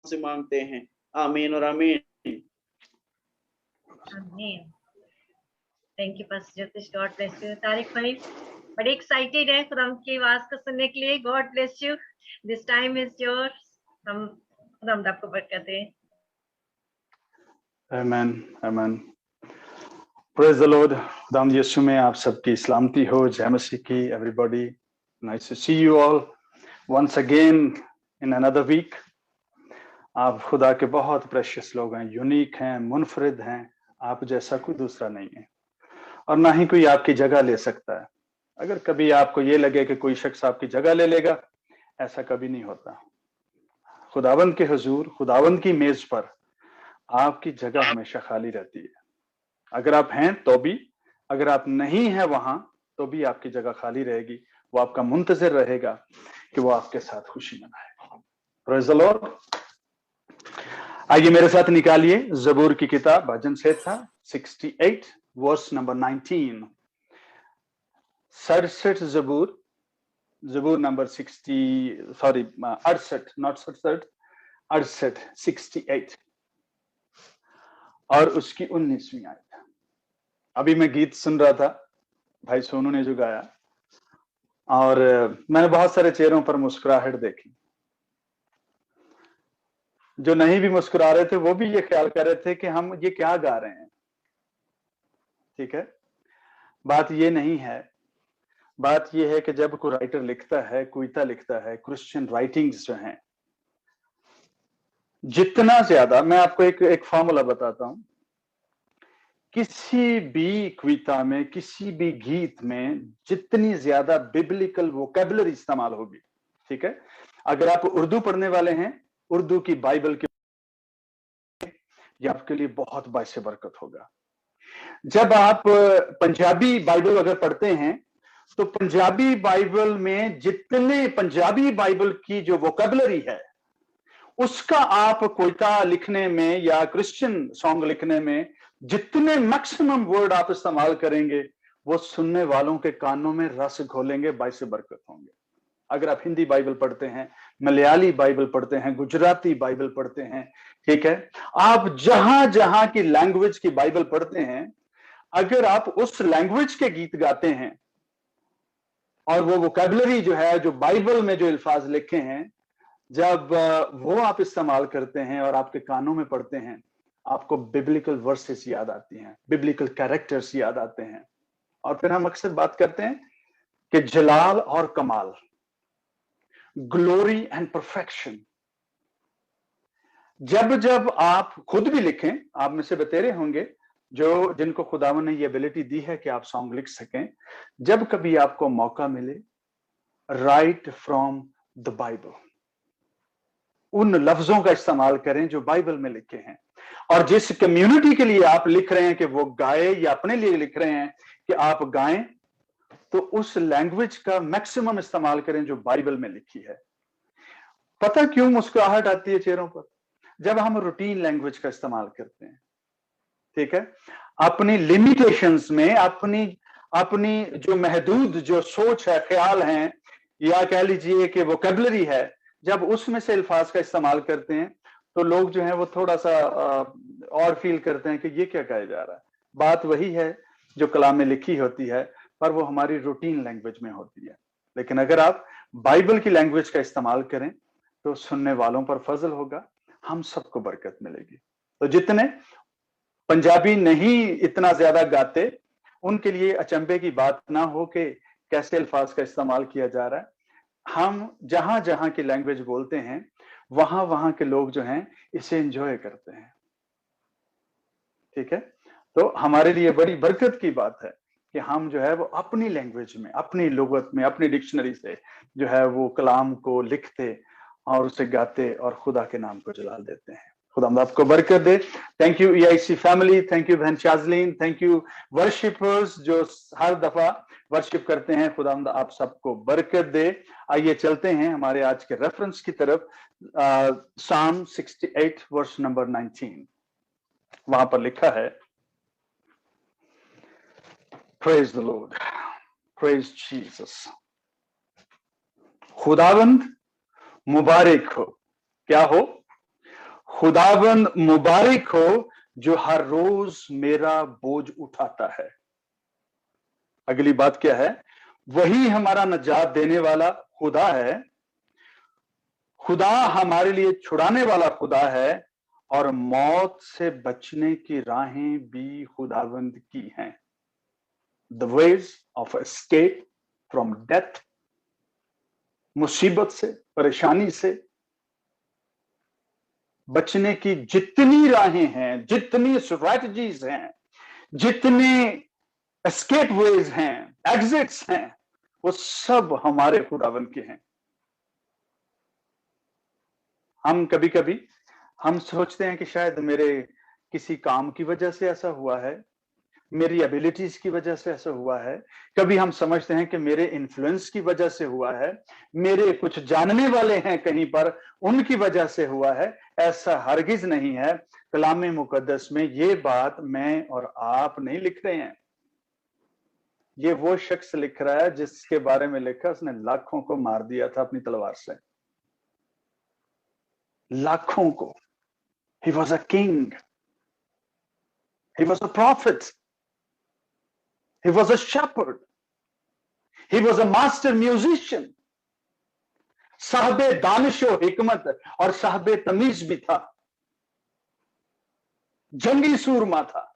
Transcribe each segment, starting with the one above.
से मांगते हैं, आमीन और आमीन। आमीन। थैंक यू पास्टर ज्योतिष, गॉड ब्लेस यू। तारिक भाई बड़े एक्साइटेड है खुदा की आवाज को सुनने के लिए। God bless you, this time is yours. हम खुदा आपको बरकत दे। आमीन आमीन। Praise the Lord. खुदाम यीशु में आप सबकी सलामती हो। जय मसीह की everybody. Nice to see you all once again in another week. आप खुदा के बहुत प्रेशियस लोग हैं, यूनिक हैं, मुनफरिद हैं। आप जैसा कोई दूसरा नहीं है और ना ही कोई आपकी जगह ले सकता है। अगर कभी आपको ये लगे कि कोई शख्स आपकी जगह ले लेगा, ऐसा कभी नहीं होता। खुदावंद के हुजूर, खुदावंद की मेज पर आपकी जगह हमेशा खाली रहती है। अगर आप हैं तो भी, अगर आप नहीं हैं वहां तो भी आपकी जगह खाली रहेगी। वो आपका मुंतजर रहेगा कि वो आपके साथ खुशी मनाए। Praise the Lord. आइए मेरे साथ निकालिए जबूर की किताब, भजन संहिता 68 वर्स नंबर 19। 67 जबूर, जबूर नंबर 68 नॉट 67, 68 और उसकी 19वीं आयत। अभी मैं गीत सुन रहा था, भाई सोनू ने जो गाया, और मैंने बहुत सारे चेहरों पर मुस्कुराहट देखी। जो नहीं भी मुस्कुरा रहे थे वो भी ये ख्याल कर रहे थे कि हम ये क्या गा रहे हैं। ठीक है, बात ये नहीं है। बात ये है कि जब कोई राइटर लिखता है, कविता लिखता है, क्रिश्चियन राइटिंग्स जो हैं, जितना ज्यादा, मैं आपको एक फॉर्मूला बताता हूं, किसी भी कविता में, किसी भी गीत में जितनी ज्यादा बिब्लिकल वोकैबुलरी इस्तेमाल होगी, ठीक है, अगर आप उर्दू पढ़ने वाले हैं, उर्दू की बाइबल की, ये आपके लिए बहुत बाइसे बरकत होगा। जब आप पंजाबी बाइबल अगर पढ़ते हैं तो पंजाबी बाइबल में जितने पंजाबी बाइबल की जो वोकैबुलरी है, उसका आप कविता लिखने में या क्रिश्चियन सॉन्ग लिखने में जितने मैक्सिमम वर्ड आप इस्तेमाल करेंगे, वो सुनने वालों के कानों में रस घोलेंगे, बाइसे बरकत होंगे। अगर आप हिंदी बाइबल पढ़ते हैं, मलयाली बाइबल पढ़ते हैं, गुजराती बाइबल पढ़ते हैं, ठीक है, आप जहां जहां की लैंग्वेज की बाइबल पढ़ते हैं, अगर आप उस लैंग्वेज के गीत गाते हैं और वो वोकैबुलरी जो है, जो बाइबल में जो अल्फाज लिखे हैं, जब वो आप इस्तेमाल करते हैं और आपके कानों में पढ़ते हैं, आपको बिब्लिकल वर्सेस याद आती हैं, बिब्लिकल कैरेक्टर्स याद आते हैं। और फिर हम अक्सर बात करते हैं कि जलाल और कमाल, ग्लोरी एंड परफेक्शन। जब जब आप खुद भी लिखें, आप में से बतेरे होंगे जो जिनको खुदावन ने ये एबिलिटी दी है कि आप सॉन्ग लिख सकें, जब कभी आपको मौका मिले, राइट फ्रॉम द बाइबल, उन लफ्जों का इस्तेमाल करें जो बाइबल में लिखे हैं। और जिस कम्युनिटी के लिए आप लिख रहे हैं कि वो गाए, या अपने लिए लिख रहे हैं कि आप गाएं, तो उस लैंग्वेज का मैक्सिमम इस्तेमाल करें जो बाइबल में लिखी है। पता क्यों मुस्कुराहट आती है चेहरों पर? जब हम रूटीन लैंग्वेज का इस्तेमाल करते हैं, ठीक है, अपनी लिमिटेशंस में, अपनी जो महदूद जो सोच है, ख्याल है, या कह लीजिए कि वोकैबुलरी है, जब उसमें से अल्फाज का इस्तेमाल करते हैं तो लोग जो है वो थोड़ा सा और फील करते हैं कि ये क्या कहा जा रहा है। बात वही है जो कलाम में लिखी होती है, पर वो हमारी रूटीन लैंग्वेज में होती है। लेकिन अगर आप बाइबल की लैंग्वेज का इस्तेमाल करें तो सुनने वालों पर फजल होगा, हम सबको बरकत मिलेगी। तो जितने पंजाबी नहीं इतना ज्यादा गाते, उनके लिए अचंभे की बात ना हो कि कैसे अल्फाज का इस्तेमाल किया जा रहा है। हम जहां जहां की लैंग्वेज बोलते हैं, वहां वहां के लोग जो हैं इसे एंजॉय करते हैं, ठीक है। तो हमारे लिए बड़ी बरकत की बात है कि हम जो है वो अपनी लैंग्वेज में, अपनी लुगत में, अपनी डिक्शनरी से जो है वो कलाम को लिखते और उसे गाते और खुदा के नाम को जलाल देते हैं। खुदा आपको बरकत दे। Thank you EIC family, thank you बहन शाजलीन, थैंक यू वर्शिपर्स जो हर दफा वर्शिप करते हैं। खुदा आप सबको बरकत दे। आइए चलते हैं हमारे आज के रेफरेंस की तरफ। Psalm 68 वर्स नंबर 19, वहां पर लिखा है, praise the Lord, praise Jesus. खुदावंद मुबारक हो। क्या हो? खुदावंद मुबारक हो जो हर रोज मेरा बोझ उठाता है। अगली बात क्या है? वही हमारा निजात देने वाला खुदा है। खुदा हमारे लिए छुड़ाने वाला खुदा है और मौत से बचने की राहें भी खुदावंद की हैं। The ways of escape from death, मुसीबत से, परेशानी से बचने की जितनी राहें हैं, जितनी स्ट्रैटेजीज हैं, जितने एस्केप वेज हैं, एग्जिट्स हैं, वो सब हमारे खुदावंद के हैं। हम कभी कभी हम सोचते हैं कि शायद मेरे किसी काम की वजह से ऐसा हुआ है, मेरी एबिलिटीज की वजह से ऐसा हुआ है। कभी हम समझते हैं कि मेरे इन्फ्लुएंस की वजह से हुआ है, मेरे कुछ जानने वाले हैं कहीं पर, उनकी वजह से हुआ है। ऐसा हरगिज नहीं है। कलाम मुकद्दस में ये बात मैं और आप नहीं लिख रहे हैं। ये वो शख्स लिख रहा है जिसके बारे में लिखा उसने लाखों को मार दिया था अपनी तलवार से, लाखों को। He was a king. He was a prophet. He was a shepherd. He was a master musician. साहबे दानिशो हिकमत और साहबे तमीज भी था, जंगी सूरमा था।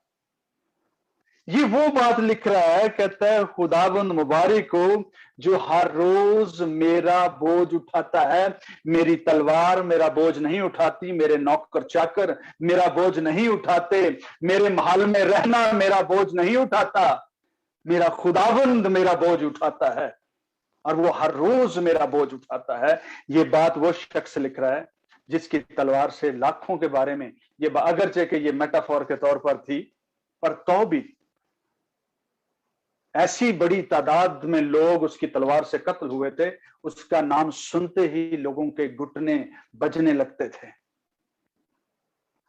ये वो बात लिख रहा है, कहता है खुदावंद मुबारक हो जो हर रोज मेरा बोझ उठाता है। मेरी तलवार मेरा बोझ नहीं उठाती, मेरे नौकर चाकर मेरा बोझ नहीं उठाते, मेरे महल में रहना मेरा बोझ नहीं उठाता, मेरा खुदावंद मेरा बोझ उठाता है और वो हर रोज मेरा बोझ उठाता है। ये बात वो शख्स लिख रहा है जिसकी तलवार से लाखों के बारे में ये अगरचे कि ये मेटाफोर के तौर पर थी, पर तो भी ऐसी बड़ी तादाद में लोग उसकी तलवार से कत्ल हुए थे, उसका नाम सुनते ही लोगों के घुटने बजने लगते थे।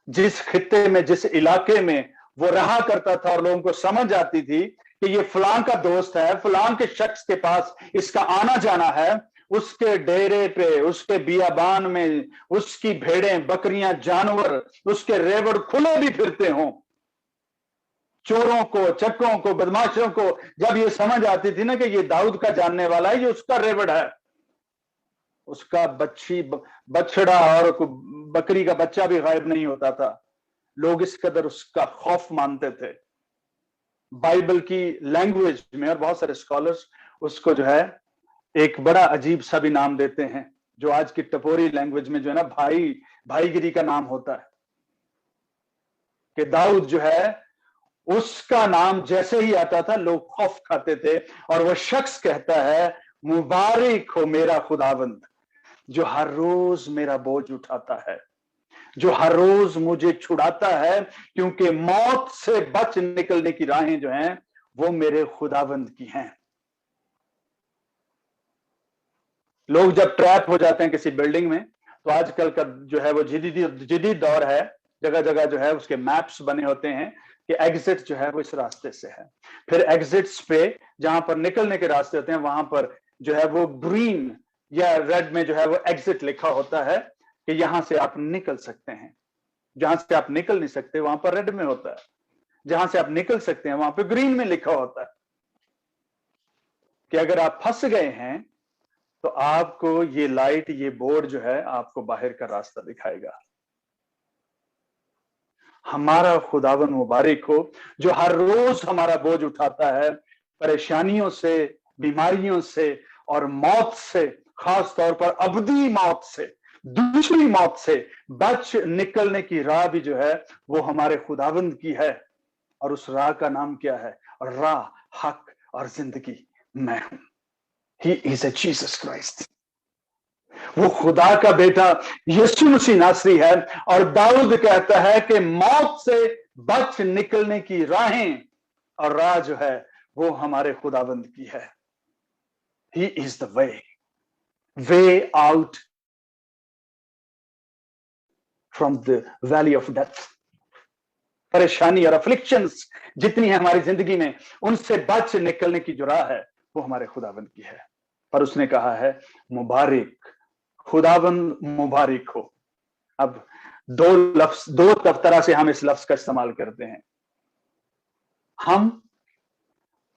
जिस खित्ते में, जिस इलाके में वो रहा करता था और लोगों को समझ आती थी कि ये फलां का दोस्त है, फलां के शख्स के पास इसका आना जाना है, उसके डेरे पे, उसके बियाबान में उसकी भेड़ें, बकरियां, जानवर, उसके रेवड़ खुले भी फिरते हों, चोरों को, चक्रों को, बदमाशों को जब ये समझ आती थी ना कि ये दाऊद का जानने वाला है, ये उसका रेवड़ है, उसका बछड़ा और बकरी का बच्चा भी गायब नहीं होता था। लोग इस कदर उसका खौफ मानते थे। बाइबल की लैंग्वेज में और बहुत सारे स्कॉलर्स उसको जो है एक बड़ा अजीब सा भी नाम देते हैं, जो आज की टपोरी लैंग्वेज में जो है ना भाईगिरी का नाम होता है, कि दाऊद जो है उसका नाम जैसे ही आता था लोग खौफ खाते थे। और वो शख्स कहता है मुबारक हो मेरा खुदावंद जो हर रोज मेरा बोझ उठाता है, जो हर रोज मुझे छुड़ाता है, क्योंकि मौत से बच निकलने की राहें जो हैं वो मेरे खुदावंद की हैं। लोग जब ट्रैप हो जाते हैं किसी बिल्डिंग में, तो आजकल का जो है वो जदीद दौर है, जगह जगह जो है उसके मैप्स बने होते हैं कि एग्जिट जो है वो इस रास्ते से है। फिर एग्जिट्स पे जहां पर निकलने के रास्ते होते हैं वहां पर जो है वो ग्रीन या रेड में जो है वो एग्जिट लिखा होता है कि यहां से आप निकल सकते हैं। जहां से आप निकल नहीं सकते वहां पर रेड में होता है, जहां से आप निकल सकते हैं वहां पर ग्रीन में लिखा होता है कि अगर आप फंस गए हैं तो आपको ये लाइट, ये बोर्ड जो है आपको बाहर का रास्ता दिखाएगा। हमारा खुदावन मुबारक हो जो हर रोज हमारा बोझ उठाता है, परेशानियों से, बीमारियों से और मौत से, खास तौर पर अबदी मौत से, दूसरी मौत से बच निकलने की राह भी जो है वो हमारे खुदावंद की है। और उस राह का नाम क्या है? राह, हक और जिंदगी मैं हूं। He is a Jesus Christ. वो खुदा का बेटा यीशु मसीह नासरी है। और दाऊद कहता है कि मौत से बच निकलने की राहें और राह जो है वो हमारे खुदावंद की है। He is the way out from the valley of death. परेशानी और अफ्लिक्शंस जितनी है हमारी जिंदगी में, उनसे बच निकलने की जो राह है वो हमारे खुदावंद की है। पर उसने कहा है मुबारक, खुदावंद मुबारक हो। अब दो तरह से हम इस लफ्ज का इस्तेमाल करते हैं। हम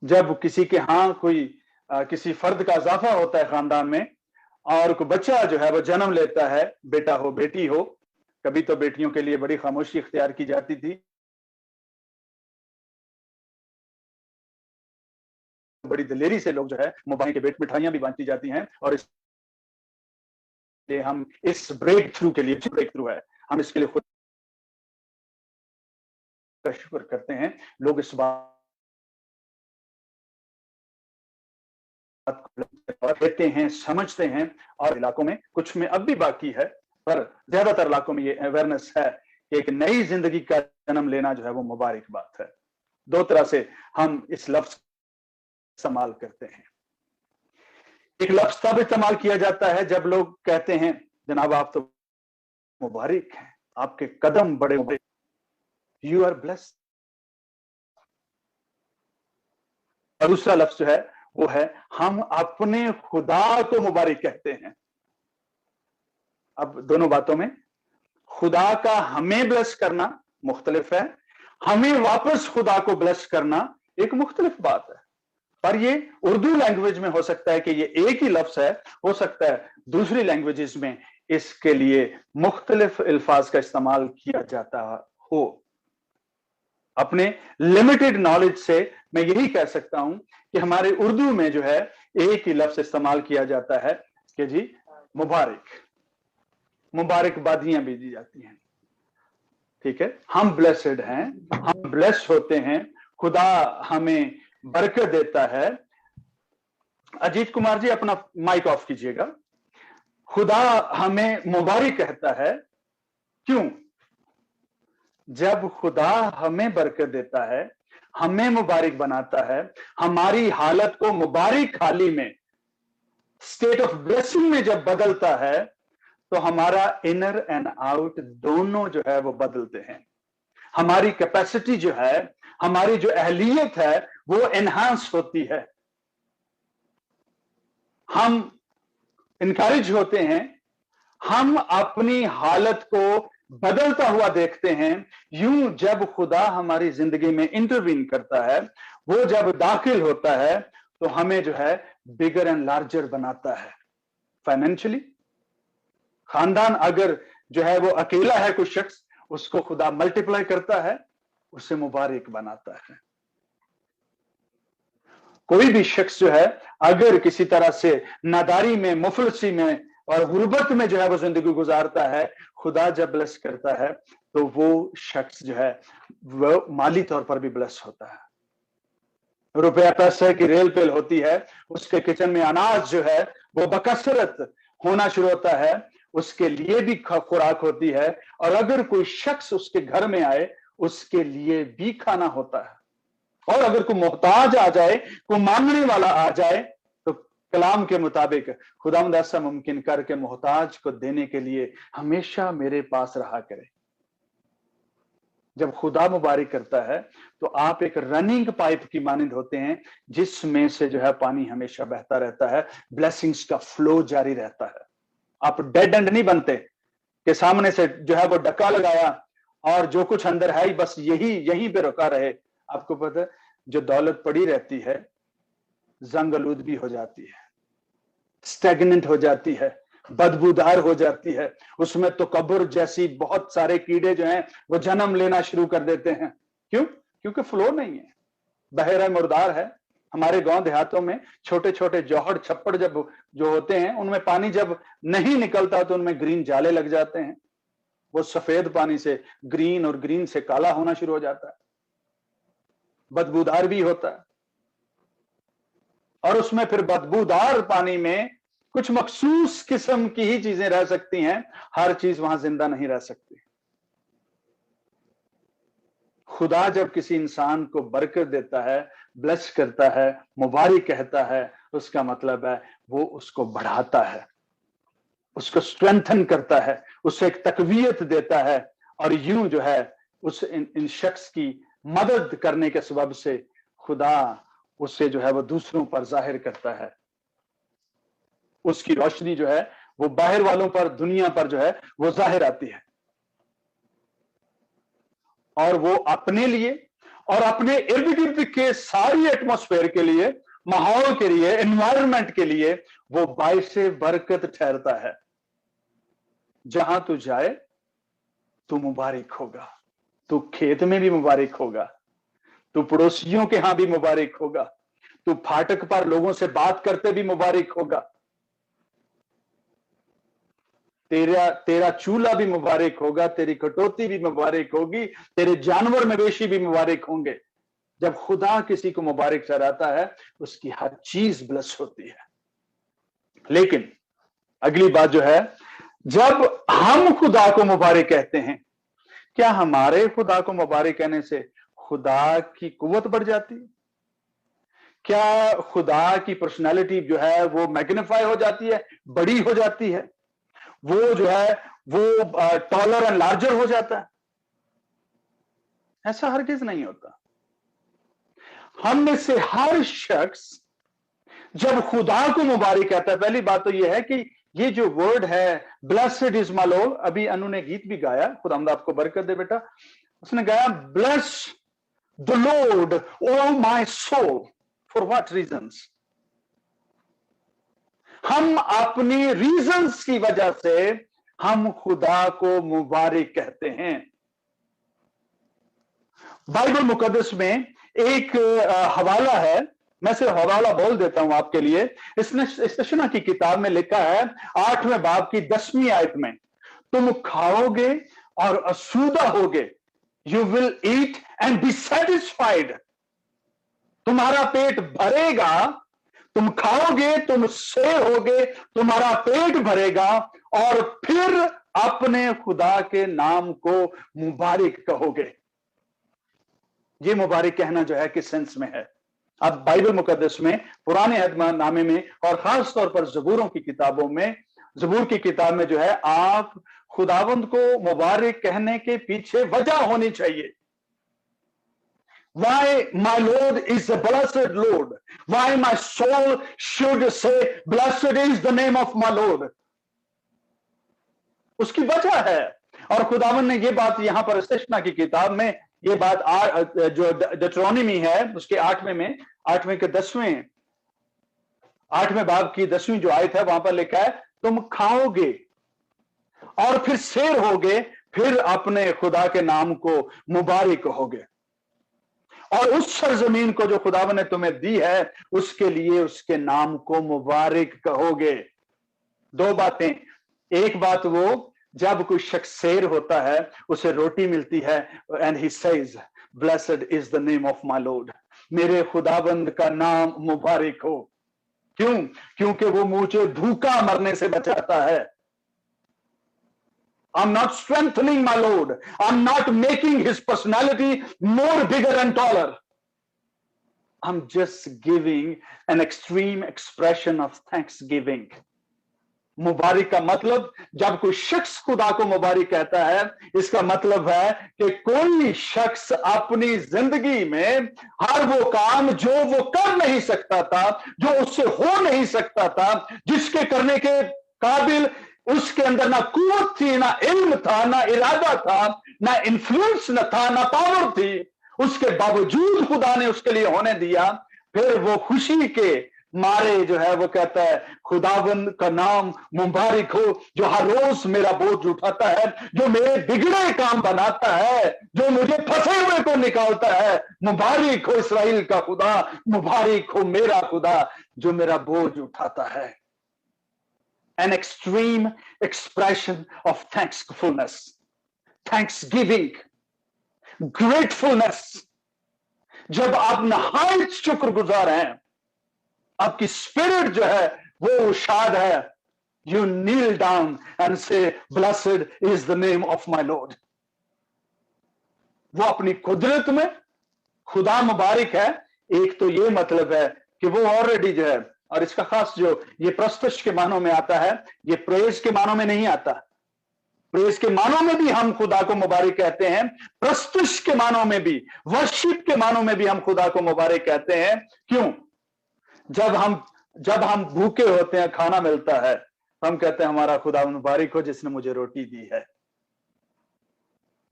जब किसी के यहाँ कोई किसी फर्द का इजाफा होता है खानदान में, और कोई बच्चा जो है वो जन्म लेता है, बेटा हो बेटी हो, कभी तो बेटियों के लिए बड़ी खामोशी इख्तियार की जाती थी, बड़ी दिलेरी से लोग जो है मोबाइल के बेट मिठाइयां भी बांटी जाती हैं, और इसलिए हम इस ब्रेक थ्रू के लिए, ब्रेक थ्रू है, हम इसके लिए खुद का शुक्र करते हैं। लोग इस बात कहते हैं, समझते हैं, और इलाकों में कुछ में अब भी बाकी है, पर ज्यादातर इलाकों में ये अवेयरनेस है कि एक नई जिंदगी का जन्म लेना जो है वो मुबारक बात है। दो तरह से हम इस लफ्ज इस्तेमाल करते हैं। एक लफ्ज तब इस्तेमाल किया जाता है जब लोग कहते हैं जनाब आप तो मुबारक हैं, आपके कदम बड़े मुबारक, यू आर ब्लेस्ड। और दूसरा लफ्ज जो है वो है हम अपने खुदा को मुबारक कहते हैं। अब दोनों बातों में खुदा का हमें ब्लेस करना मुख्तलिफ है, हमें वापस खुदा को ब्लेस करना एक मुख्तलिफ बात है। पर ये उर्दू लैंग्वेज में हो सकता है कि ये एक ही लफ्ज है, हो सकता है दूसरी लैंग्वेजेस में इसके लिए मुख्तलिफ अल्फाज का इस्तेमाल किया जाता हो। अपने लिमिटेड नॉलेज से मैं यही कह सकता हूं कि हमारे उर्दू में जो है एक ही लफ्ज इस्तेमाल किया जाता है कि जी मुबारक, मुबारकबादियां भी दी जाती हैं। ठीक है, हम ब्लेसेड हैं, हम ब्लेस्ड होते हैं, खुदा हमें बरकत देता है। अजीत कुमार जी अपना माइक ऑफ कीजिएगा। खुदा हमें मुबारक कहता है, क्यों? जब खुदा हमें बरकत देता है, हमें मुबारक बनाता है, हमारी हालत को मुबारक हाली में, स्टेट ऑफ ब्लेसिंग में जब बदलता है, तो हमारा इनर एंड आउट दोनों जो है वो बदलते हैं। हमारी कैपेसिटी जो है, हमारी जो अहलियत है वो एनहांस होती है। हम इनकरेज होते हैं, हम अपनी हालत को बदलता हुआ देखते हैं। यूं जब खुदा हमारी जिंदगी में इंटरवीन करता है, वो जब दाखिल होता है, तो हमें जो है बिगर एंड लार्जर बनाता है। फाइनेंशियली खानदान अगर जो है वो अकेला है कोई शख्स, उसको खुदा मल्टीप्लाई करता है, उसे मुबारक बनाता है। कोई भी शख्स जो है अगर किसी तरह से नादारी में, मुफलसी में और गुर्बत में जो है वो जिंदगी गुजारता है, खुदा जब ब्लेस करता है तो वो शख्स जो है वो माली तौर पर भी ब्लेस होता है। रुपया पैसे की रेल पेल होती है, उसके किचन में अनाज जो है वो बकसरत होना शुरू होता है, उसके लिए भी खुराक होती है, और अगर कोई शख्स उसके घर में आए उसके लिए भी खाना होता है। और अगर कोई मोहताज आ जाए, कोई मांगने वाला आ जाए, तो कलाम के मुताबिक खुदावंद ऐसा मुमकिन कर के मोहताज को देने के लिए हमेशा मेरे पास रहा करे। जब खुदा मुबारक करता है तो आप एक रनिंग पाइप की मानिंद होते हैं, जिसमें से जो है पानी हमेशा बहता रहता है, ब्लेसिंग्स का फ्लो जारी रहता है। आप डेड एंड नहीं बनते कि सामने से जो है वो डका लगाया और जो कुछ अंदर है ही बस यहीं पे रुका रहे। आपको पता है जो दौलत पड़ी रहती है जंग आलूद भी हो जाती है, स्टैग्नेंट हो जाती है, बदबूदार हो जाती है, उसमें तो कब्र जैसी बहुत सारे कीड़े जो हैं वो जन्म लेना शुरू कर देते हैं। क्यों? क्योंकि फ्लो नहीं है, बहरा मुर्दार है। हमारे गांव देहातों में छोटे छोटे जौहड़ छप्पड़ जब जो होते हैं, उनमें पानी जब नहीं निकलता तो उनमें ग्रीन जाले लग जाते हैं, वो सफेद पानी से ग्रीन और ग्रीन से काला होना शुरू हो जाता है, बदबूदार भी होता है। और उसमें फिर बदबूदार पानी में कुछ मखसूस किस्म की ही चीजें रह सकती हैं, हर चीज वहां जिंदा नहीं रह सकती। खुदा जब किसी इंसान को बरकत देता है, ब्लेस करता है, मुबारक कहता है, उसका मतलब है वो उसको बढ़ाता है, उसको स्ट्रेंथन करता है, उसे एक तकवीयत देता है, और यूं जो है उस इन शख्स की मदद करने के सबब से खुदा उससे जो है वो दूसरों पर जाहिर करता है। उसकी रोशनी जो है वो बाहर वालों पर, दुनिया पर जो है वो जाहिर आती है। और वो अपने लिए और अपने इर्द गिर्द के सारी एटमॉस्फेयर के लिए, माहौल के लिए, एनवायरनमेंट के लिए वो बाइस बरकत ठहरता है। जहां तू जाए तू मुबारक होगा, तू खेत में भी मुबारक होगा, तू पड़ोसियों के यहां भी मुबारक होगा, तू फाटक पर लोगों से बात करते भी मुबारक होगा, तेरा चूल्हा भी मुबारक होगा, तेरी कटौती भी मुबारक होगी, तेरे जानवर मवेशी भी मुबारक होंगे। जब खुदा किसी को मुबारक ठहराता है उसकी हर चीज ब्लेस होती है। लेकिन अगली बात जो है, जब हम खुदा को मुबारक कहते हैं, क्या हमारे खुदा को मुबारक कहने से खुदा की कुव्वत बढ़ जाती है? क्या खुदा की पर्सनालिटी जो है वो मैग्नीफाई हो जाती है, बड़ी हो जाती है, वो जो है वो टॉलर एंड लार्जर हो जाता है? ऐसा हरगिज नहीं होता। हम में से हर शख्स जब खुदा को मुबारक कहता है, पहली बात तो यह है कि ये जो वर्ड है ब्लेस्ड इज माय लॉर्ड, अभी अनु ने गीत भी गाया, खुदावंद आपको बरकत दे बेटा, उसने गाया bless the lord o my soul, for what reasons? हम अपनी रीजंस की वजह से हम खुदा को मुबारक कहते हैं। बाइबल मुकद्दस में एक हवाला है, मैं सिर्फ हवाला बोल देता हूं आपके लिए। इसने यशायाह की किताब में लिखा है 8वें बाब की 10वीं आयत में, तुम खाओगे और असूदा होगे, you will eat and be satisfied. तुम्हारा पेट भरेगा, तुम खाओगे, तुम से होगे, तुम्हारा पेट भरेगा और फिर अपने खुदा के नाम को मुबारक कहोगे। ये मुबारक कहना जो है किस सेंस में है? अब बाइबल मुकद्दस में पुराने अहदनामे में और खास तौर पर ज़बूरों की किताबों में, ज़बूर की किताब में जो है, आप खुदावंद को मुबारक कहने के पीछे वजह होनी चाहिए। Why my Lord is the blessed Lord? Why my soul should say blessed is the name of my Lord? उसकी वजह है। और खुदावंद ने ये बात यहां पर यशायाह की किताब में, ये बात जो deuteronomy है उसके 8वें के 10वें 8वें बाब की 10वीं जो आयत है, वहां पर लिखा है तुम खाओगे और फिर शेर होगे, फिर अपने खुदा के नाम को मुबारक होगे। और उस सरजमीन को जो खुदावंद ने तुम्हें दी है उसके लिए उसके नाम को मुबारक कहोगे। दो बातें, एक बात वो जब कोई शख्स शेर होता है उसे रोटी मिलती है, and he says blessed is the name of my Lord, मेरे खुदावंद का नाम मुबारक हो। क्यों? क्योंकि वो मुझे भूखा मरने से बचाता है। I'm not strengthening my Lord. I'm not making his personality more bigger and taller. I'm just giving an extreme expression of thanksgiving. मुबारक का मतलब, जब कोई शख्स खुदा को मुबारक कहता है, इसका मतलब है कि कोई शख्स अपनी जिंदगी में हर वो काम जो वो कर नहीं सकता था, जो उससे हो नहीं सकता था, जिसके करने के काबिल उसके अंदर ना कुव्वत थी, ना इल्म था, ना इरादा था, ना इन्फ्लुएंस न था, ना पावर थी, उसके बावजूद खुदा ने उसके लिए होने दिया। फिर वो खुशी के मारे जो है वो कहता है खुदावंद का नाम मुबारक हो, जो हर रोज मेरा बोझ उठाता है, जो मेरे बिगड़े काम बनाता है, जो मुझे फंसे हुए को निकालता है। मुबारक हो इस्राएल का खुदा, मुबारक हो मेरा खुदा जो मेरा बोझ उठाता है। An extreme expression of thankfulness, thanksgiving, gratefulness. जब आप नहायत शुक्रगुजार हैं, आपकी स्पिरिट जो है वो शाद है, you kneel down and say blessed is the name of my Lord. वो अपनी कुदरत में खुदा मुबारक है। एक तो ये मतलब है कि वो ऑलरेडी जो है, और इसका खास जो ये प्रस्तुष के मानों में आता है, ये प्रेज के मानों में नहीं आता। प्रेज के मानों में भी हम खुदा को मुबारक कहते हैं, प्रस्तुष के मानों में भी, वर्शिप के मानों में भी हम खुदा को मुबारक कहते हैं। क्यों? जब हम भूखे होते हैं, खाना मिलता है, हम कहते हैं हमारा खुदा मुबारक हो जिसने मुझे रोटी दी है।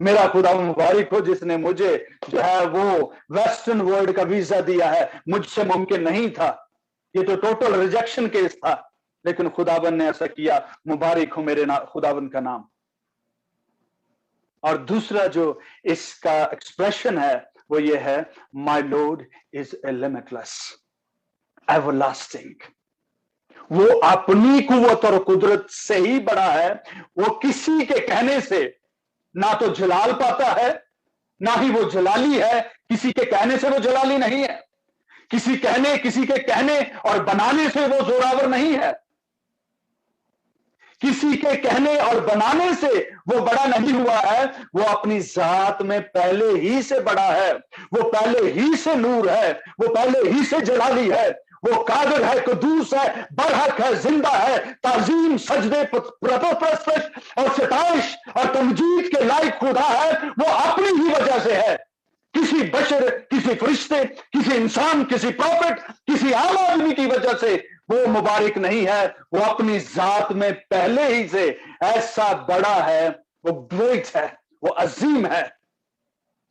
मेरा खुदा मुबारक हो जिसने मुझे जो है वो वेस्टर्न वर्ल्ड का वीजा दिया है। मुझसे मुमकिन नहीं था, ये तो टोटल रिजेक्शन केस था, लेकिन खुदावन ने ऐसा किया। मुबारक हो मेरे खुदावन का नाम। और दूसरा जो इसका एक्सप्रेशन है वो ये है, my Lord is a limitless everlasting. वो अपनी कुव्वत और कुदरत से ही बड़ा है। वो किसी के कहने से ना तो जलाल पाता है, ना ही वो जलाली है। किसी के कहने से वो जलाली नहीं है, किसी के कहने और बनाने से वो जोरावर नहीं है, किसी के कहने और बनाने से वो बड़ा नहीं हुआ है। वो अपनी जात में पहले ही से बड़ा है, वो पहले ही से नूर है, वो पहले ही से जलाली है। वो कादिर है, कुदूस है, बरहक है, जिंदा है, ताजीम, सजदे, प्रस्तुत और सिताइश और तमजीद के लायक खुदा है। वो अपनी ही वजह से है। किसी बशर, किसी फरिश्ते, किसी इंसान, किसी प्रॉफिट, किसी आम आदमी की वजह से वो मुबारक नहीं है। वो अपनी जात में पहले ही से ऐसा बड़ा है, वो ग्रेट है, वो अजीम है।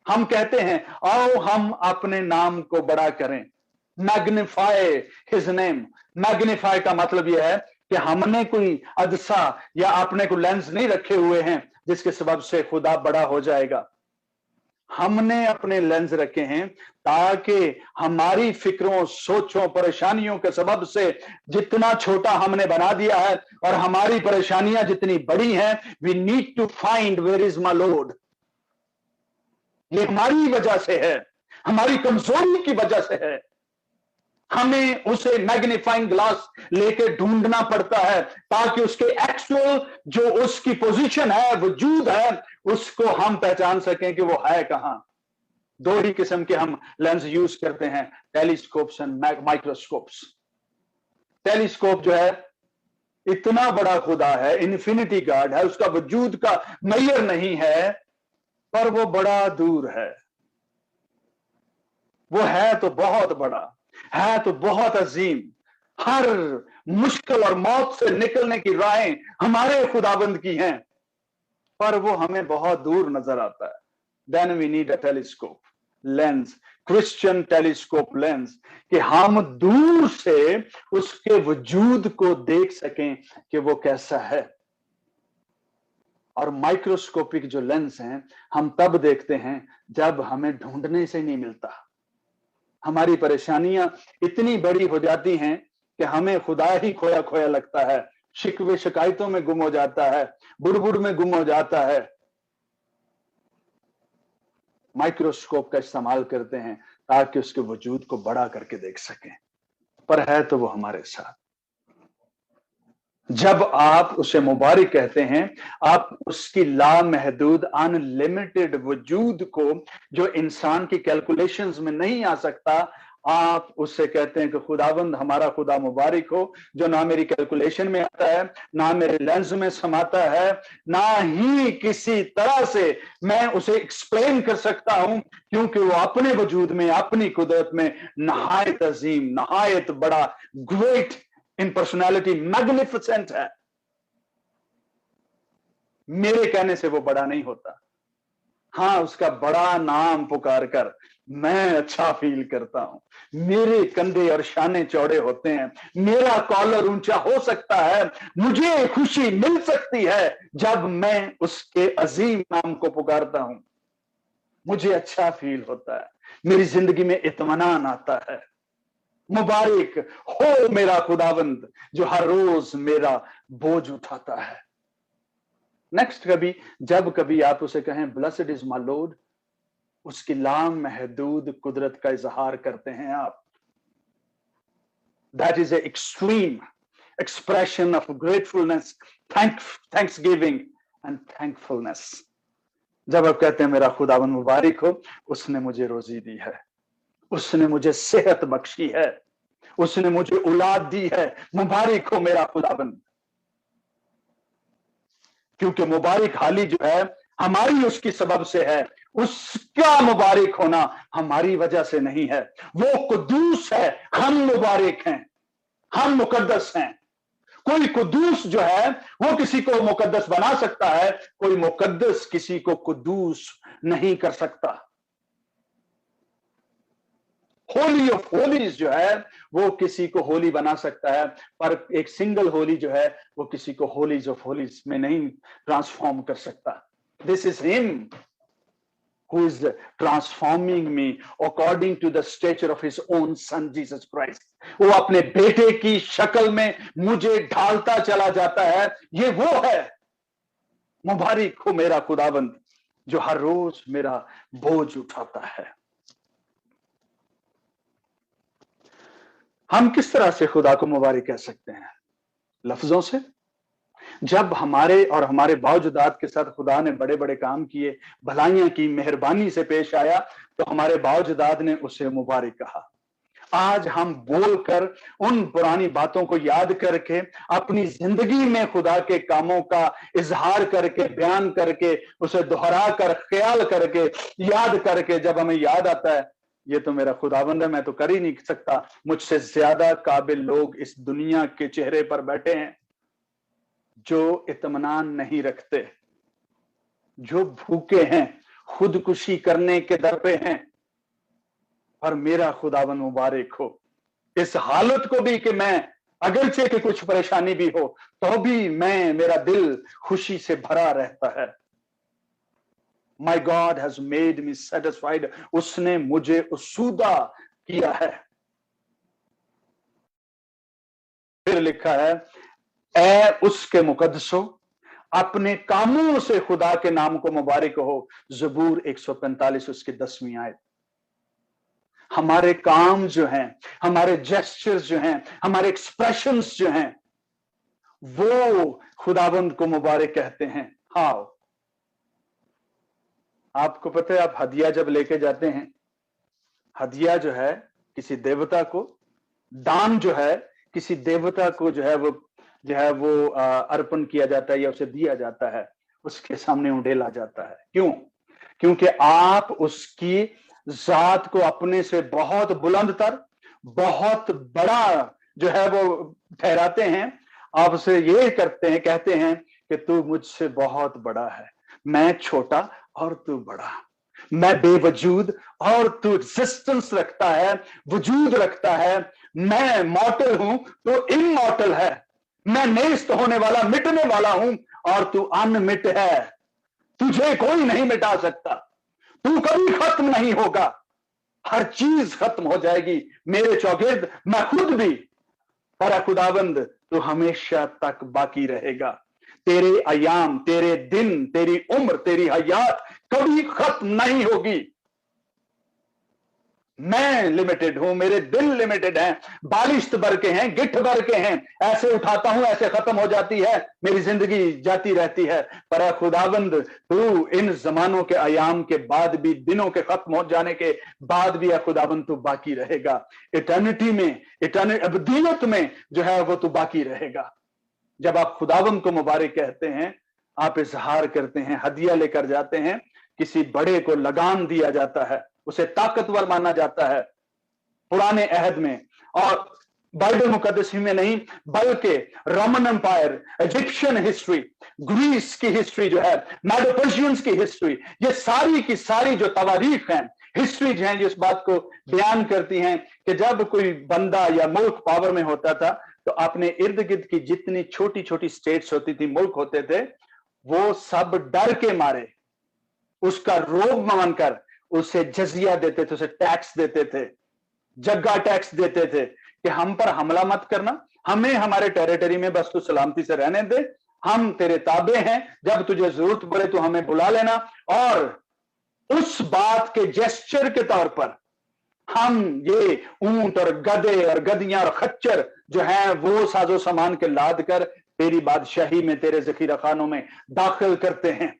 हम कहते हैं आओ हम अपने नाम को बड़ा करें, मैग्निफाई हिज नेम। मैग्निफाई का मतलब यह है कि हमने कोई अदसा या अपने को लेंस नहीं रखे हुए हैं जिसके सबब से खुदा बड़ा हो जाएगा। हमने अपने लेंस रखे हैं ताकि हमारी फिक्रों, सोचों, परेशानियों के सबब से जितना छोटा हमने बना दिया है और हमारी परेशानियां जितनी बड़ी हैं, we need to find where is my lord. ये हमारी वजह से है, हमारी कमजोरी की वजह से है। हमें उसे मैग्नीफाइंग ग्लास लेके ढूंढना पड़ता है ताकि उसके एक्चुअल जो उसकी पोजीशन है, वजूद है, उसको हम पहचान सकें कि वो है कहां। दो ही किस्म के हम लेंस यूज करते हैं, टेलीस्कोप्स एंड माइक्रोस्कोप्स। टेलीस्कोप जो है इतना बड़ा खुदा है, इन्फिनिटी गॉड है, उसका वजूद का मैयर नहीं है, पर वो बड़ा दूर है। वो है तो बहुत बड़ा है, तो बहुत अजीम। हर मुश्किल और मौत से निकलने की राहें हमारे खुदाबंद की हैं, पर वो हमें बहुत दूर नजर आता है। Then we need a telescope lens, Christian telescope lens, कि हम दूर से उसके वजूद को देख सकें कि वो कैसा है। और माइक्रोस्कोपिक जो लेंस हैं हम तब देखते हैं जब हमें ढूंढने से नहीं मिलता। हमारी परेशानियां इतनी बड़ी हो जाती हैं कि हमें खुदा ही खोया खोया लगता है, शिकवे शिकायतों में गुम हो जाता है, बुड़बुड़ में गुम हो जाता है। माइक्रोस्कोप का इस्तेमाल करते हैं ताकि उसके वजूद को बड़ा करके देख सकें, पर है तो वो हमारे साथ। जब आप उसे मुबारक कहते हैं, आप उसकी लामहदूद अनलिमिटेड वजूद को, जो इंसान की कैलकुलेशंस में नहीं आ सकता, आप उससे कहते हैं कि खुदावंद हमारा खुदा मुबारक हो, जो ना मेरी कैलकुलेशन में आता है, ना मेरे लेंस में समाता है, ना ही किसी तरह से मैं उसे एक्सप्लेन कर सकता हूं, क्योंकि वो अपने वजूद में, अपनी कुदरत में नहायत अजीम, नहायत बड़ा, ग्रेट इन पर्सनैलिटी, मैग्निफिसेंट है। मेरे कहने से वो बड़ा नहीं होता। हाँ, उसका बड़ा नाम पुकार कर मैं अच्छा फील करता हूं। मेरे कंधे और शाने चौड़े होते हैं, मेरा कॉलर ऊंचा हो सकता है, मुझे खुशी मिल सकती है जब मैं उसके अजीम नाम को पुकारता हूं। मुझे अच्छा फील होता है, मेरी जिंदगी में इत्मीनान आता है। मुबारक हो मेरा खुदावंद जो हर रोज मेरा बोझ उठाता है। नेक्स्ट, जब कभी आप उसे कहें ब्लेस्ड इज माय लॉर्ड, उसकी लामहदूद कुदरत का इजहार करते हैं आप। That is a extreme expression of gratefulness, Thanksgiving and thankfulness. जब आप कहते हैं मेरा खुदावंद मुबारक हो, उसने मुझे रोजी दी है, उसने मुझे सेहत बख्शी है, उसने मुझे औलाद दी है। मुबारक हो मेरा खुदाबंद। क्योंकि मुबारक हाली जो है हमारी उसकी सबब से है, उसका मुबारक होना हमारी वजह से नहीं है। वो कुदूस है, हम मुबारक हैं, हम मुकद्दस हैं। कोई कुद्दूस जो है वो किसी को मुकद्दस बना सकता है, कोई मुकद्दस किसी को कुद्दूस नहीं कर सकता। होली ऑफ होलीज जो है वो किसी को होली बना सकता है, पर एक सिंगल होली जो है वो किसी को होलीज ऑफ होलीज में नहीं ट्रांसफॉर्म कर सकता। This is him who is transforming me according to the stature of his own son Jesus Christ। वो अपने बेटे की शक्ल में मुझे ढालता चला जाता है। ये वो है, मुबारक हो मेरा खुदाबंद जो हर रोज मेरा बोझ उठाता है। हम किस तरह से खुदा को मुबारक कह सकते हैं? लफ्जों से। जब हमारे और हमारे बावजूदात के साथ खुदा ने बड़े बड़े काम किए, भलाइयां की, मेहरबानी से पेश आया, तो हमारे बावजूदात ने उसे मुबारक कहा। आज हम बोलकर उन पुरानी बातों को याद करके अपनी जिंदगी में खुदा के कामों का इजहार करके, बयान करके, उसे दोहरा कर, ख्याल करके, याद करके, जब हमें याद आता है ये तो मेरा खुदाबंद है, मैं तो कर ही नहीं सकता, मुझसे ज्यादा काबिल लोग इस दुनिया के चेहरे पर बैठे हैं जो इत्मीनान नहीं रखते, जो भूखे हैं, खुदकुशी करने के दर पे हैं, और मेरा खुदाबंद मुबारक हो इस हालत को भी कि मैं अगरचे कि कुछ परेशानी भी हो तो भी मेरा दिल खुशी से भरा रहता है। My God has made me satisfied। उसने मुझे उसूदा किया है। फिर लिखा है, ऐ उसके मुकद्दसों, अपने कामों से खुदा के नाम को मुबारक हो। ज़बूर 145 उसकी 10वीं आयत। हमारे काम जो हैं, हमारे जेस्चर्स जो हैं, हमारे एक्सप्रेशंस जो हैं, वो खुदाबंद को मुबारक कहते हैं। हाँ, आपको पता है, आप हदिया जब लेके जाते हैं, हदिया जो है किसी देवता को, दान जो है किसी देवता को जो है वो अर्पण किया जाता है या उसे दिया जाता है, उसके सामने उंडेला जाता है। क्यों? क्योंकि आप उसकी जात को अपने से बहुत बुलंदतर, बहुत बड़ा जो है वो ठहराते हैं। आप उसे ये करते हैं, कहते हैं कि तू मुझसे बहुत बड़ा है, मैं छोटा और तू बड़ा, मैं बेवजूद और तू एग्जिस्टेंस रखता है, वजूद रखता है। मैं मॉर्टल हूं तो इमॉर्टल है, मैं नेस्त होने वाला, मिटने वाला हूं और तू अनमिट है। तुझे कोई नहीं मिटा सकता, तू कभी खत्म नहीं होगा, हर चीज खत्म हो जाएगी मेरे चौगिर्द, मैं खुद भी। पर खुदाबंद तू हमेशा तक बाकी रहेगा। तेरे अयाम, तेरे दिन, तेरी उम्र, तेरी हयात कभी खत्म नहीं होगी। मैं लिमिटेड हूं, मेरे दिल लिमिटेड हैं, बालिश्त भर के हैं, गिट्ठ भर के हैं, ऐसे उठाता हूं ऐसे खत्म हो जाती है, मेरी जिंदगी जाती रहती है। पर खुदाबंद तू इन जमानों के अयाम के बाद भी, दिनों के खत्म हो जाने के बाद भी खुदाबंद तू बाकी रहेगा। इटर्निटी में, अबदियत में जो है वो तू बाकी रहेगा। जब आप खुदाबंद को मुबारक कहते हैं, आप इजहार करते हैं, हदिया लेकर जाते हैं, किसी बड़े को लगान दिया जाता है, उसे ताकतवर माना जाता है। पुराने अहद में और बाइबल मुकद्दस में नहीं, बल्कि Roman empire, Egyptian history, Greece की हिस्ट्री जो है, मैडो पर्शियंस की हिस्ट्री, ये सारी की सारी जो तवारीख हैं, हिस्ट्रीज हैं, जो इस बात को बयान करती हैं कि जब कोई बंदा या मुल्क पावर में होता था तो अपने इर्द गिर्द की जितनी छोटी छोटी स्टेट्स होती थी, मुल्क होते थे, वो सब डर के मारे उसका रोब मानकर उसे जजिया देते थे, उसे टैक्स देते थे, जग्गा टैक्स देते थे कि हम पर हमला मत करना, हमें हमारे टेरिटरी में बस तू सलामती से रहने दे, हम तेरे ताबे हैं, जब तुझे जरूरत पड़े तो हमें बुला लेना। और उस बात के जेस्चर के तौर पर हम ये ऊंट और गधे और गधियां और खच्चर जो हैं वो साजो सामान के लाद कर तेरी बादशाही में, तेरे जखीरा खानों में दाखिल करते हैं।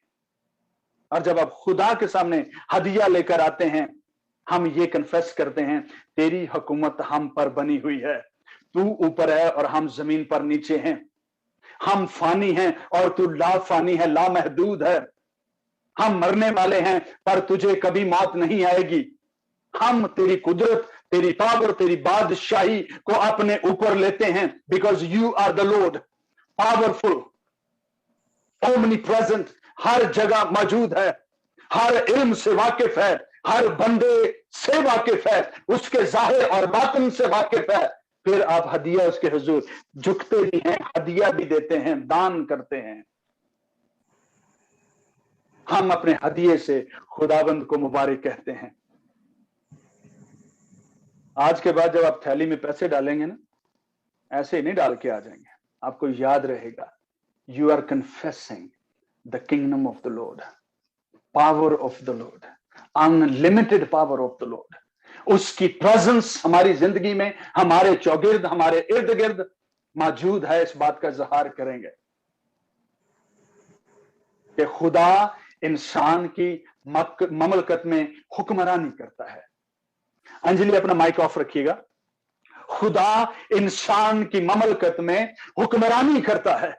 और जब आप खुदा के सामने हदिया लेकर आते हैं, हम ये कन्फेस करते हैं, तेरी हुकूमत हम पर बनी हुई है, तू ऊपर है और हम जमीन पर नीचे हैं, हम फानी हैं और तू ला फानी है, ला महदूद है, हम मरने वाले हैं पर तुझे कभी मौत नहीं आएगी। हम तेरी कुदरत, तेरी पावर, तेरी बादशाही को अपने ऊपर लेते हैं, because you are the Lord. Powerful, omnipresent, हर जगह मौजूद है, हर इल्म से वाकिफ है, हर बंदे से वाकिफ है, उसके जाहिर और बातिन से वाकिफ है। फिर आप हदिया उसके हुजूर झुकते भी हैं, हदिया भी देते हैं, दान करते हैं। हम अपने हदिये से खुदाबंद को मुबारक कहते हैं। आज के बाद जब आप थैली में पैसे डालेंगे ना, ऐसे ही नहीं डाल के आ जाएंगे, आपको याद रहेगा, you are confessing the kingdom of the lord, power of the lord, unlimited power of the lord. उसकी प्रेजेंस हमारी जिंदगी में, हमारे चौगिर्द, हमारे इर्द गिर्द मौजूद है। इस बात का इजहार करेंगे कि खुदा इंसान की ममलकत में हुक्मरानी करता है। अंजलि अपना माइक ऑफ रखिएगा। खुदा इंसान की ममलकत में हुक्मरानी करता है।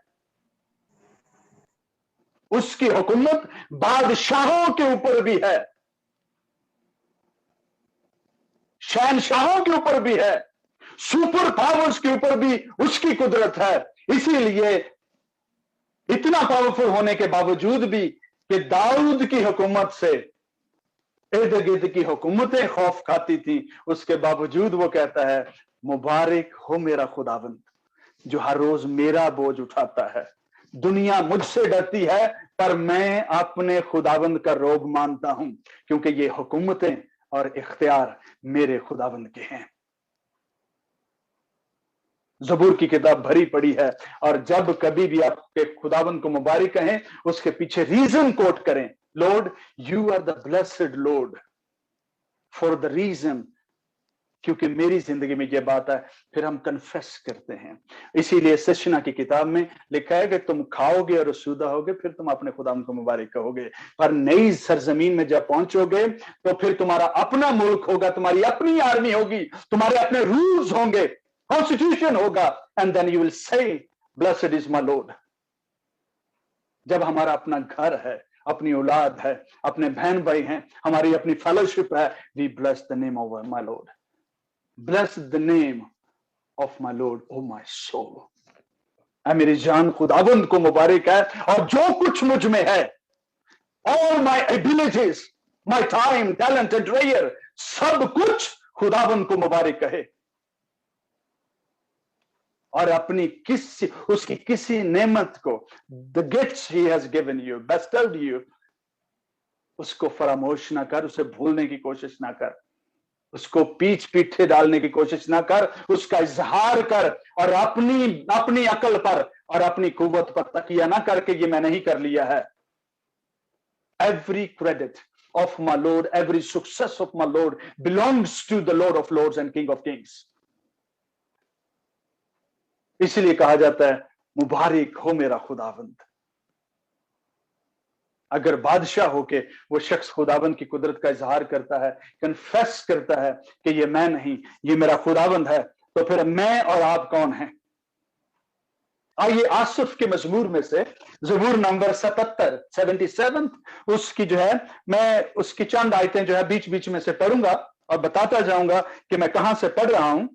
उसकी हुकूमत बादशाहों के ऊपर भी है, शहनशाहों के ऊपर भी है, सुपर पावर्स के ऊपर भी उसकी कुदरत है। इसीलिए इतना पावरफुल होने के बावजूद भी कि दाऊद की हुकूमत से इर्द गिर्द की हुकूमतें खौफ खाती थी, उसके बावजूद वो कहता है, मुबारक हो मेरा खुदावंद जो हर रोज मेरा बोझ उठाता है। दुनिया मुझसे डरती है पर मैं अपने खुदावंद का रोब मानता हूं, क्योंकि ये हुकूमतें और इख्तियार मेरे खुदावंद के हैं। ज़बूर की किताब भरी पड़ी है, और जब कभी भी आपके खुदावंद को मुबारक कहें, उसके पीछे रीजन कोट करें, lord you are the blessed lord for the reason, क्योंकि मेरी जिंदगी में यह बात है। फिर हम कन्फेस करते हैं। इसीलिए सिशना की किताब में लिखा है कि तुम खाओगे और रसूदा होगे, फिर तुम अपने खुदावंद को मुबारक कहोगे। पर नई सरजमीन में जब पहुंचोगे तो फिर तुम्हारा अपना मुल्क होगा, तुम्हारी अपनी आर्मी होगी, तुम्हारे अपने रूल्स होंगे, कॉन्स्टिट्यूशन होगा, and then you will say blessed is my lord. जब हमारा अपना घर है, अपनी औलाद है, अपने बहन भाई हैं, हमारी अपनी फेलोशिप है, we bless the name of my lord, bless the name of my lord o my soul. मेरी जान खुदावंद को मुबारक है, और जो कुछ मुझ में है, all my abilities, my time, talent and treasure, सब कुछ खुदावंद को मुबारक कहे। और अपनी उसकी किसी नेमत को, the gifts he has given you, bestowed you, उसको फरामोश ना कर, उसे भूलने की कोशिश ना कर, उसको पीछे डालने की कोशिश ना कर, उसका इजहार कर, और अपनी अकल पर और अपनी कुव्वत पर तकिया ना करके ये मैंने ही कर लिया है। Every credit of my lord, every success of my lord belongs to the lord of lords and king of kings. इसलिए कहा जाता है, मुबारक हो मेरा खुदावंद। अगर बादशाह होके वो शख्स खुदावंद की कुदरत का इजहार करता है, कन्फेस करता है कि ये मैं नहीं, ये मेरा खुदावंद है, तो फिर मैं और आप कौन हैं? आइए आसिफ के मजमूर में से ज़बूर नंबर 77 उसकी जो है, मैं उसकी चंद आयतें जो है बीच बीच में से पढ़ूंगा और बताता जाऊंगा कि मैं कहां से पढ़ रहा हूं।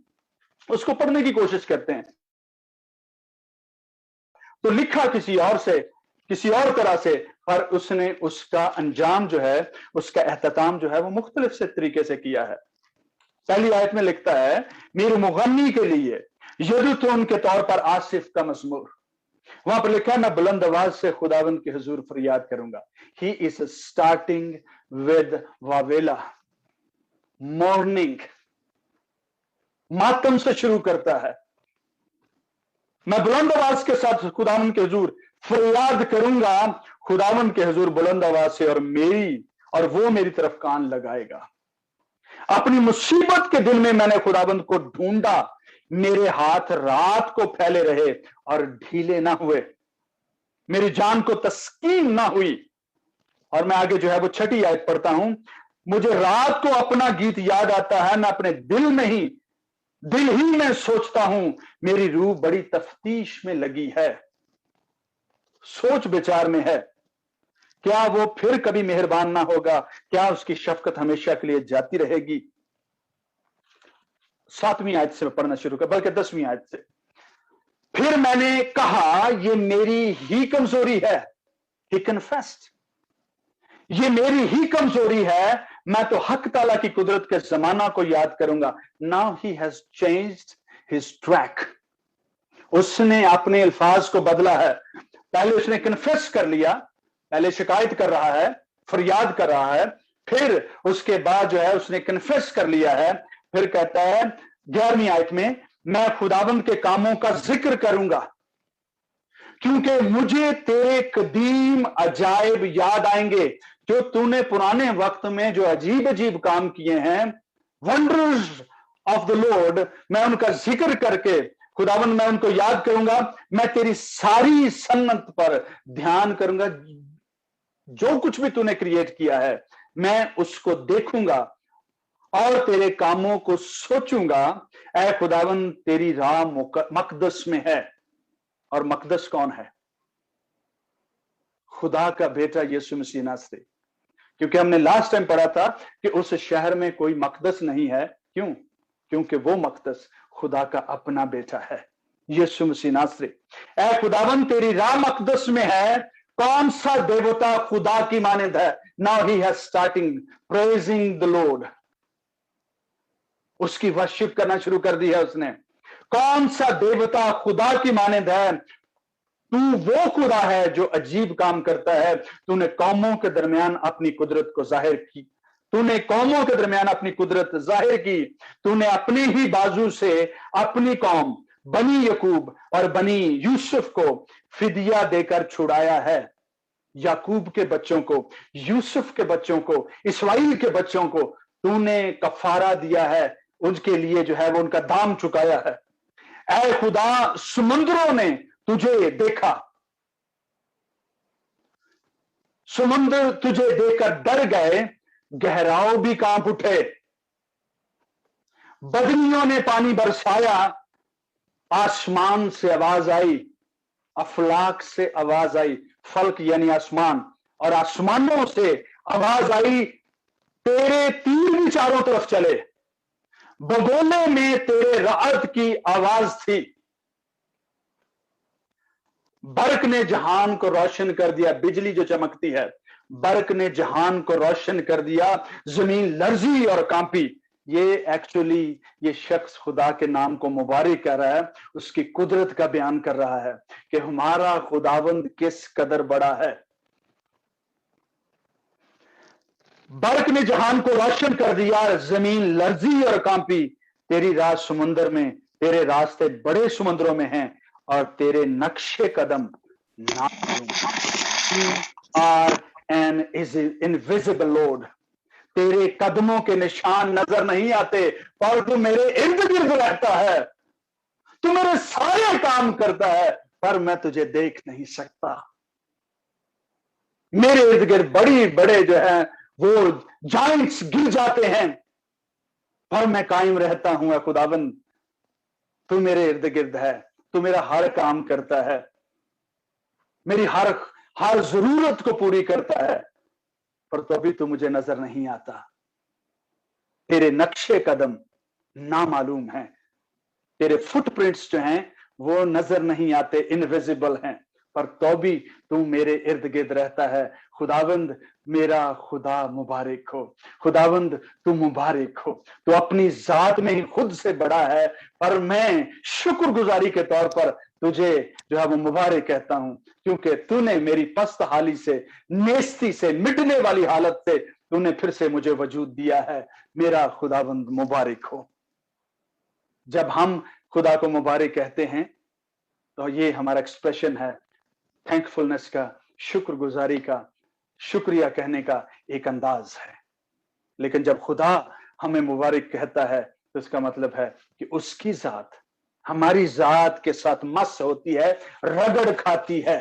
उसको पढ़ने की कोशिश करते हैं। तो लिखा किसी और तरह से, पर उसने उसका अंजाम जो है, उसका एहतमाम जो है, वो मुख्तलिफ से तरीके से किया है। पहली आयत में लिखता है, मेरे मुगन्नी के लिए यदुतून के तौर पर आसिफ का मज़मूर। वहां पर लिखा है, मैं बुलंद आवाज से खुदावंद के हुजूर फरियाद करूंगा। ही इज स्टार्टिंग विद वावेला, मॉर्निंग, मातम से शुरू करता है। मैं बुलंद आवाज के साथ खुदावंद के हुजूर फरियाद करूंगा, खुदावंद के हुजूर बुलंद आवाज से, और वो मेरी तरफ कान लगाएगा। अपनी मुसीबत के दिन में मैंने खुदावंद को ढूंढा, मेरे हाथ रात को फैले रहे और ढीले ना हुए, मेरी जान को तस्कीन ना हुई। और मैं आगे जो है वो 6ठी आयत पढ़ता हूं, मुझे रात को अपना गीत याद आता है, मैं अपने दिल ही में सोचता हूं, मेरी रूह बड़ी तफ्तीश में लगी है, सोच विचार में है, क्या वो फिर कभी मेहरबान ना होगा, क्या उसकी शफकत हमेशा के लिए जाती रहेगी। 7वीं आयत से पढ़ना शुरू कर, बल्कि 10वीं आयत से। फिर मैंने कहा ये मेरी ही कमजोरी है। He confessed, ये मेरी ही कमजोरी है, मैं तो हक ताला की कुदरत के जमाना को याद करूंगा। Now he has changed his track. उसने अपने अल्फाज को बदला है। पहले उसने कन्फेस कर लिया, पहले शिकायत कर रहा है, फरियाद कर रहा है, फिर उसके बाद जो है उसने कन्फेस कर लिया है। फिर कहता है 11वीं आयत में, मैं खुदाबंद के कामों का जिक्र करूंगा क्योंकि मुझे तेरे कदीम अजायब याद आएंगे, जो तूने पुराने वक्त में जो अजीब अजीब काम किए हैं। वंडर्स ऑफ द लॉर्ड, मैं उनका जिक्र करके खुदावंद मैं उनको याद करूंगा। मैं तेरी सारी सन्नत पर ध्यान करूंगा, जो कुछ भी तूने क्रिएट किया है मैं उसको देखूंगा और तेरे कामों को सोचूंगा। ऐ खुदावंद तेरी राह मकदस में है। और मकदस कौन है? खुदा का बेटा यीशु मसीह नासरी। क्योंकि हमने लास्ट टाइम पढ़ा था कि उस शहर में कोई मकदस नहीं है। क्यों? क्योंकि वो मकदस खुदा का अपना बेटा है, यीशु मसीह नासरी। ऐ खुदावंद तेरी राह मकदस में है। कौन सा देवता खुदा की मानंद है? Now he has starting praising the lord. उसकी वर्शिप करना शुरू कर दी है उसने। कौन सा देवता खुदा की मानंद है? तू वो खुदा है जो अजीब काम करता है। तूने कौमों के दरमियान अपनी कुदरत को जाहिर की। तूने कौमों के दरमियान अपनी कुदरत जाहिर की। तूने अपनी ही बाजू से अपनी कौम बनी यकूब और बनी यूसुफ को फिदिया देकर छुड़ाया है। याकूब के बच्चों को, यूसुफ के बच्चों को, इस्राएल के बच्चों को तूने कफारा दिया है। उनके लिए जो है वो उनका दाम चुकाया है। ऐ खुदा, समुद्रों ने तुझे देखा, समुद्र तुझे देखकर डर गए, गहराव भी कांप उठे। बदनियों ने पानी बरसाया, आसमान से आवाज आई, अफलाक से आवाज आई। फल्क यानी आसमान, और आसमानों से आवाज आई, तेरे तीर भी चारों तरफ चले। बगोले में तेरे राहत की आवाज थी। बर्क ने जहान को रोशन कर दिया। बिजली जो चमकती है, बर्क ने जहान को रोशन कर दिया। जमीन लर्जी और कांपी। ये एक्चुअली ये शख्स खुदा के नाम को मुबारक कर रहा है, उसकी कुदरत का बयान कर रहा है कि हमारा खुदावंद किस कदर बड़ा है। बर्क ने जहान को रोशन कर दिया, जमीन लर्जी और कांपी। तेरी राह समुद्र में, तेरे रास्ते बड़े समुद्रों में हैं और तेरे नक्शे कदम नामालूम। Are an is invisible Lord. तेरे कदमों के निशान नजर नहीं आते, पर तू मेरे इर्द गिर्द रहता है। तू मेरे सारे काम करता है, पर मैं तुझे देख नहीं सकता। मेरे इर्द गिर्द बड़ी बड़े जो है वो जाइंट्स गिर जाते हैं, पर मैं कायम रहता हूं। खुदाबंद, तू मेरे इर्द गिर्द है, तू मेरा हर काम करता है, मेरी हर जरूरत को पूरी करता है, पर तो अभी तू मुझे नजर नहीं आता। तेरे नक्शे कदम नामालूम हैं, तेरे फुटप्रिंट्स जो हैं वो नजर नहीं आते, इनविजिबल हैं, पर तो भी तू मेरे इर्द गिर्द रहता है। खुदावंद, मेरा खुदा मुबारक हो। खुदावंद, तू मुबारक हो। तू अपनी जात में ही खुद से बड़ा है, पर मैं शुक्रगुजारी के तौर पर तुझे जो है वो मुबारक कहता हूं, क्योंकि तूने मेरी पस्त हाली से, नेस्ती से, मिटने वाली हालत से तूने फिर से मुझे वजूद दिया है। मेरा खुदावंद मुबारक हो। जब हम खुदा को मुबारक कहते हैं तो ये हमारा एक्सप्रेशन है थैंकफुलनेस का, शुक्रगुजारी का, शुक्रिया कहने का एक अंदाज है। लेकिन जब खुदा हमें मुबारक कहता है तो इसका मतलब है कि उसकी जात हमारी जात के साथ मस होती है, रगड़ खाती है।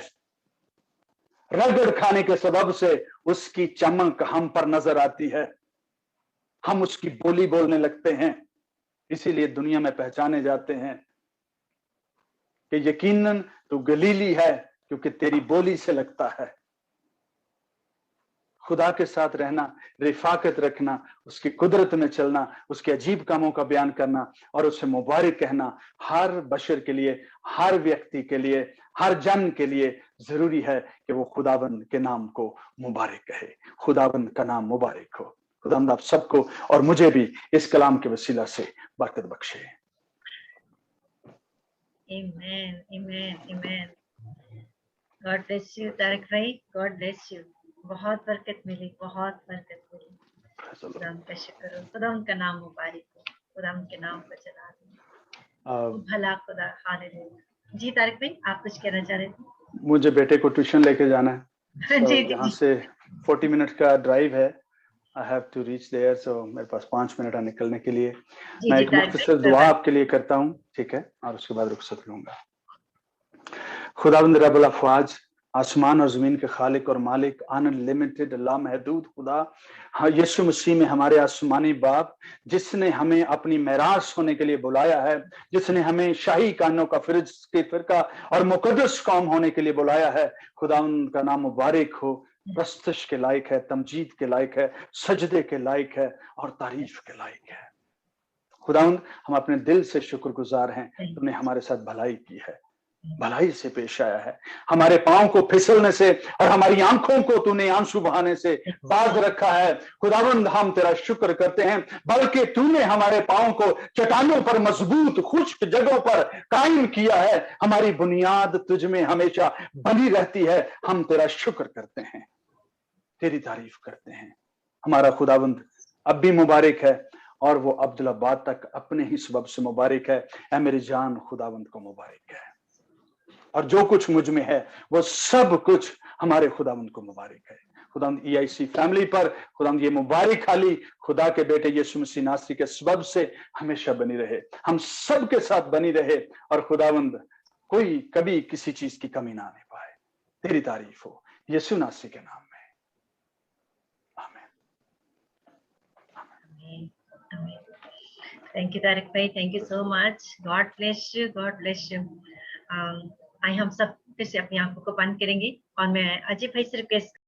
रगड़ खाने के सबब से उसकी चमक हम पर नजर आती है, हम उसकी बोली बोलने लगते हैं। इसीलिए दुनिया में पहचाने जाते हैं कि यकीनन तू गलीली है, क्योंकि तेरी बोली से लगता है। खुदा के साथ रहना, रिफाकत रखना, उसकी कुदरत में चलना, उसके अजीब कामों का बयान करना और उसे मुबारक कहना हर बशर के लिए, हर व्यक्ति के लिए, हर जन के लिए जरूरी है कि वो खुदाबंद के नाम को मुबारक कहे। खुदाबंद का नाम मुबारक हो। खुदाबंद आप सबको और मुझे भी इस कलाम के वसीला से बरकत बख्शे। Amen, amen, amen. God bless you, Tariq भाई. God bless you. बहुत बरकत मिली, बहुत बरकत मिली. खुदा का शुक्र हो, खुदा उनका नाम मुबारक हो, खुदा उनके नाम को चला दे. भला खुदा, हालेलुया. जी तारिक भाई, आप कुछ कहना चाह रहे थे? मुझे बेटे को ट्यूशन लेके जाना है। जी, यहाँ से 40 मिनट का ड्राइव है। I have to reach there, so मेरे पास 5 मिनट है निकलने के लिए। मैं एक मुख्तसर दुआ आपके लिए करता हूँ, ठीक है, और उसके बाद रुखसत लूंगा। खुदावंद रब्बुल अफ़वाज, आसमान और जमीन के खालिक और मालिक, अनलिमिटेड, लामहदूद खुदा, हाँ, यीशु मसीह में हमारे आसमानी बाप, जिसने हमें अपनी मेरास होने के लिए बुलाया है, जिसने हमें शाही कानों का फिरका और मुकद्दस कौम होने के लिए बुलाया है, खुदावंद का नाम मुबारक हो। प्रस्तश के लायक है, तमजीद के लायक है, सजदे के लायक है और तारीफ के लायक है। खुदावंद, हम अपने दिल से शुक्रगुजार हैं, तुमने हमारे साथ भलाई की है, भलाई से पेश आया है, हमारे पांव को फिसलने से और हमारी आंखों को तूने आंसू बहाने से बाज रखा है। खुदावंद, हम तेरा शुक्र करते हैं, बल्कि तूने हमारे पांव को चट्टानों पर मजबूत खुश्क जगहों पर कायम किया है। हमारी बुनियाद तुझ में हमेशा बनी रहती है। हम तेरा शुक्र करते हैं, तेरी तारीफ करते हैं। हमारा खुदावंद अब भी मुबारक है और वो अब्दुल्लाबाद तक अपने ही सबब से मुबारक है। ऐ मेरी जान, खुदावंद को मुबारक है, और जो कुछ मुझ में है वो सब कुछ हमारे खुदावंद को मुबारक है। खुदावंद EIC फैमिली पर खुदावंद ये मुबारक खाली खुदा के बेटे यीशु मसीह नासरी के सबब से हमेशा बनी रहे, हम सब के साथ बनी रहे, और खुदावंद कोई कभी किसी चीज की कमी ना आने पाए। तेरी तारीफ हो यीशु नासरी के नाम में, आमीन। Thank you, तारिक भाई. Thank you so much. God bless you. God bless you. आइए हम सब फिर से अपनी आंखों को बंद करेंगे और मैं अजय भाई से रिक्वेस्ट